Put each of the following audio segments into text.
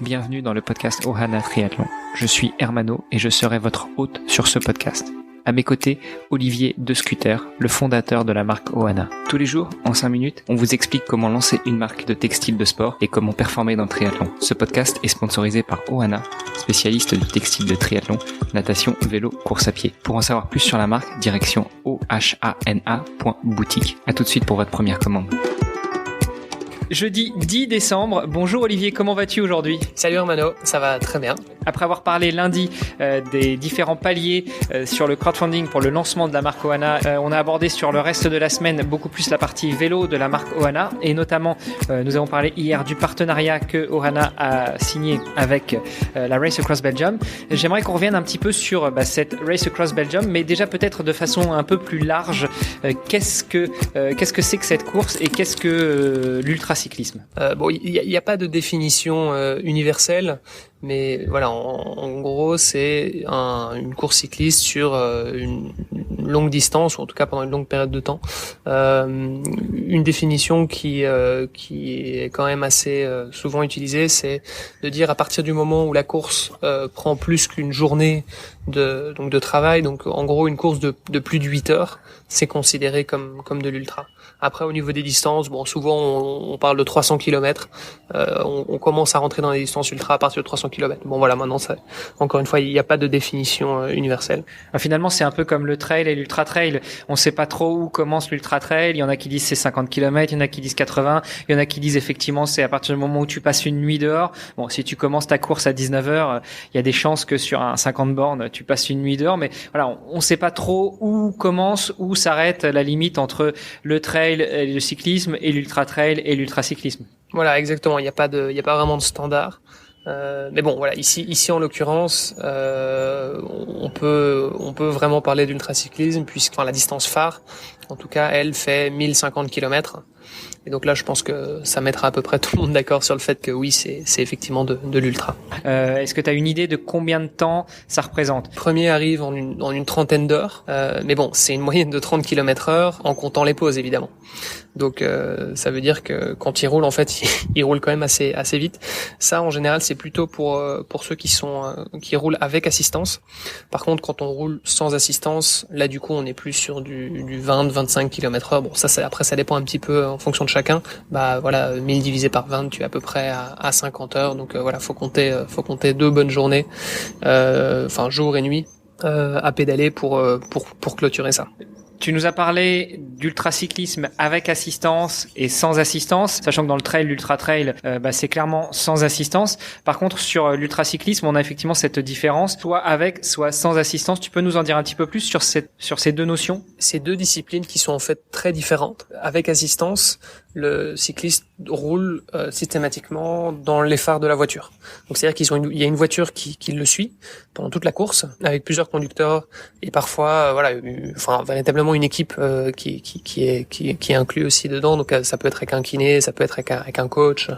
bienvenue dans le podcast Ohana Triathlon. Je suis Hermano et je serai votre hôte sur ce podcast. À mes côtés, Olivier De Scuter, le fondateur de la marque Ohana. Tous les jours, en 5 minutes, on vous explique comment lancer une marque de textile de sport et comment performer dans le triathlon. Ce podcast est sponsorisé par Ohana, spécialiste du textile de triathlon, natation, vélo, course à pied. Pour en savoir plus sur la marque, direction ohana.boutique. À tout de suite pour votre première commande. Jeudi 10 décembre. Bonjour Olivier, comment vas-tu aujourd'hui ? Salut Hermano, ça va très bien. Après avoir parlé lundi des différents paliers sur le crowdfunding pour le lancement de la marque Ohana, on a abordé sur le reste de la semaine beaucoup plus la partie vélo de la marque Ohana et notamment nous avons parlé hier du partenariat que Ohana a signé avec la Race Across Belgium. J'aimerais qu'on revienne un petit peu sur cette Race Across Belgium, mais déjà peut-être de façon un peu plus large. Qu'est-ce que c'est que cette course et qu'est-ce que l'ultracyclisme ? Il y a pas de définition universelle. Mais voilà, en gros, c'est une course cycliste sur une longue distance, ou en tout cas pendant une longue période de temps. Une définition qui est quand même assez souvent utilisée, c'est de dire à partir du moment où la course prend plus qu'une journée de travail, donc en gros une course de plus de 8 heures, c'est considéré comme de l'ultra. Après, au niveau des distances, souvent on parle de 300 km. On commence à rentrer dans les distances ultra à partir de 300 km. Maintenant, encore une fois, il n'y a pas de définition universelle. Finalement, c'est un peu comme le trail et l'ultra trail. On ne sait pas trop où commence l'ultra trail. Il y en a qui disent c'est 50 km, il y en a qui disent 80, il y en a qui disent effectivement c'est à partir du moment où tu passes une nuit dehors. Si tu commences ta course à 19h, il y a des chances que sur un 50 bornes, tu passes une nuit dehors. Mais voilà, on ne sait pas trop où commence, où s'arrête la limite entre le trail et le cyclisme et l'ultra trail et l'ultracyclisme. Voilà, exactement. Il n'y a pas vraiment de standard. Ici en l'occurrence, on peut vraiment parler d'ultracyclisme puisque la distance phare, en tout cas, elle fait 1050 km. Et donc là, je pense que ça mettra à peu près tout le monde d'accord sur le fait que oui, c'est effectivement de l'ultra. Est-ce que tu as une idée de combien de temps ça représente ? Premier arrive en une trentaine d'heures, c'est une moyenne de 30 km/h en comptant les pauses évidemment. Donc ça veut dire que quand il roule, en fait, il roule quand même assez vite. Ça, en général, c'est plutôt pour ceux qui roulent avec assistance. Par contre, quand on roule sans assistance, là du coup, on est plus sur du 20-25 km/h. Après, ça dépend un petit peu en fonction de chacun. 1000 divisé par 20, tu es à peu près à 50 heures. Donc faut compter 2 bonnes journées, jour et nuit, à pédaler pour clôturer ça. Tu nous as parlé d'ultracyclisme avec assistance et sans assistance, sachant que dans le trail, l'ultra trail, c'est clairement sans assistance. Par contre, sur l'ultracyclisme, on a effectivement cette différence, soit avec, soit sans assistance. Tu peux nous en dire un petit peu plus sur ces deux notions ? Ces deux disciplines qui sont en fait très différentes. Avec assistance, le cycliste roule systématiquement dans les phares de la voiture. Donc c'est-à-dire qu'il y a une voiture qui le suit pendant toute la course, avec plusieurs conducteurs et parfois véritablement une équipe qui est inclus aussi dedans. Donc ça peut être avec un kiné, ça peut être avec un coach,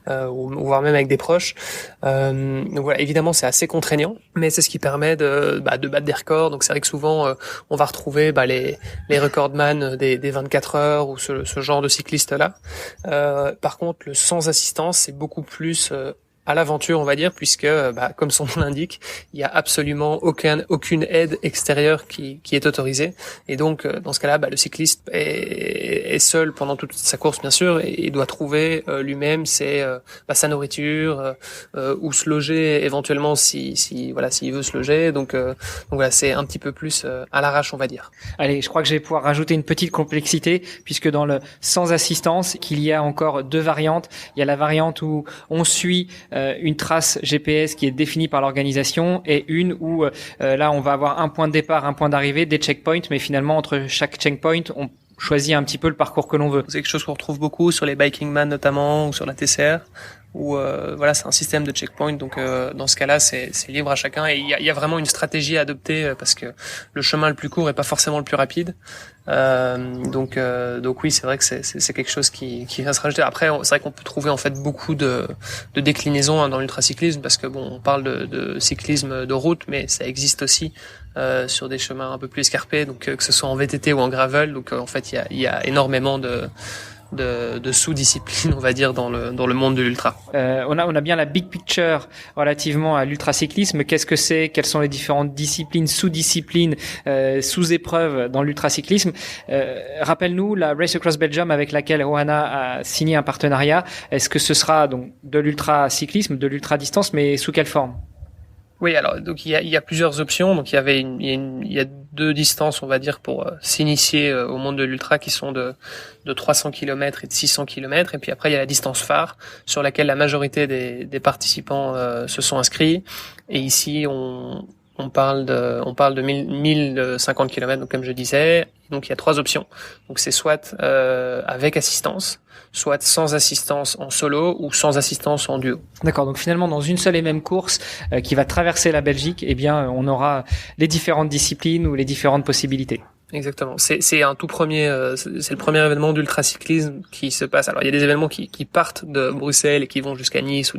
ou voire même avec des proches. Donc voilà, évidemment c'est assez contraignant, mais c'est ce qui permet de battre des records. Donc c'est vrai que souvent on va retrouver les recordman des 24 heures ou ce genre de cyclistes là. Par contre, le sans assistance, c'est beaucoup plus à l'aventure, on va dire, puisque, comme son nom l'indique, il y a absolument aucune aide extérieure qui est autorisée. Et donc, dans ce cas-là, le cycliste est seul pendant toute sa course, bien sûr, et doit trouver lui-même sa nourriture, où se loger éventuellement s'il veut se loger. Donc voilà, c'est un petit peu plus à l'arrache, on va dire. Allez, je crois que je vais pouvoir rajouter une petite complexité, puisque dans le sans assistance, qu'il y a encore 2 variantes. Il y a la variante où on suit une trace GPS qui est définie par l'organisation et une où là on va avoir un point de départ, un point d'arrivée, des checkpoints, mais finalement entre chaque checkpoint on choisit un petit peu le parcours que l'on veut. C'est quelque chose qu'on retrouve beaucoup sur les Biking Man notamment ou sur la TCR. Où c'est un système de checkpoint, donc dans ce cas-là c'est libre à chacun et il y a vraiment une stratégie à adopter parce que le chemin le plus court est pas forcément le plus rapide. Donc oui, c'est vrai que c'est quelque chose qui va se rajouter. Après c'est vrai qu'on peut trouver en fait beaucoup de déclinaisons dans l'ultracyclisme parce que on parle de cyclisme de route, mais ça existe aussi sur des chemins un peu plus escarpés, donc que ce soit en VTT ou en gravel. Donc en fait il y a énormément de sous-disciplines, on va dire, dans le monde de l'ultra. On a bien la big picture relativement à l'ultracyclisme. Qu'est-ce que c'est? Quelles sont les différentes disciplines, sous-disciplines, sous-épreuves dans l'ultracyclisme? Rappelle-nous la Race Across Belgium avec laquelle Ohana a signé un partenariat. Est-ce que ce sera donc de l'ultracyclisme, de l'ultra-distance, mais sous quelle forme? Oui, alors donc il y a plusieurs options. Donc il y a deux distances, on va dire, pour s'initier au monde de l'ultra, qui sont de 300 km et de 600 km. Et puis après il y a la distance phare sur laquelle la majorité des participants se sont inscrits. Et ici on parle de 1050 km, donc comme je disais. Donc il y a trois options. Donc c'est soit avec assistance, soit sans assistance en solo ou sans assistance en duo. D'accord, donc finalement dans une seule et même course qui va traverser la Belgique, eh bien on aura les différentes disciplines ou les différentes possibilités. Exactement. C'est un tout premier, c'est le premier événement d'ultracyclisme qui se passe. Alors il y a des événements qui partent de Bruxelles et qui vont jusqu'à Nice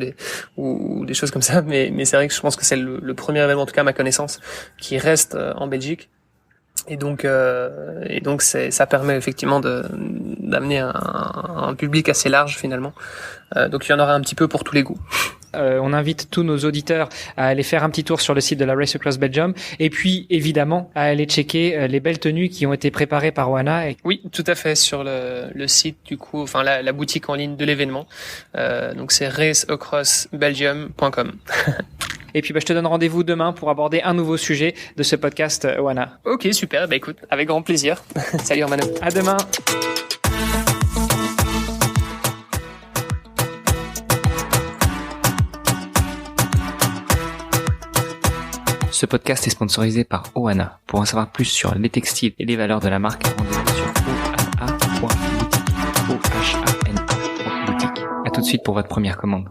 ou des choses comme ça, mais c'est vrai que je pense que c'est le premier événement, en tout cas à ma connaissance, qui reste en Belgique. Et donc ça permet effectivement d'amener un public assez large finalement. Donc il y en aura un petit peu pour tous les goûts. On invite tous nos auditeurs à aller faire un petit tour sur le site de la Race Across Belgium et puis évidemment à aller checker les belles tenues qui ont été préparées par Ohana. Oui, tout à fait, sur le site du coup, enfin la boutique en ligne de l'événement. Donc c'est raceacrossbelgium.com. Et puis je te donne rendez-vous demain pour aborder un nouveau sujet de ce podcast Ohana. Ok, super, écoute, avec grand plaisir. Salut Romano. À demain. Ce podcast est sponsorisé par Ohana. Pour en savoir plus sur les textiles et les valeurs de la marque, rendez-vous sur ohana.boutique. A tout de suite pour votre première commande.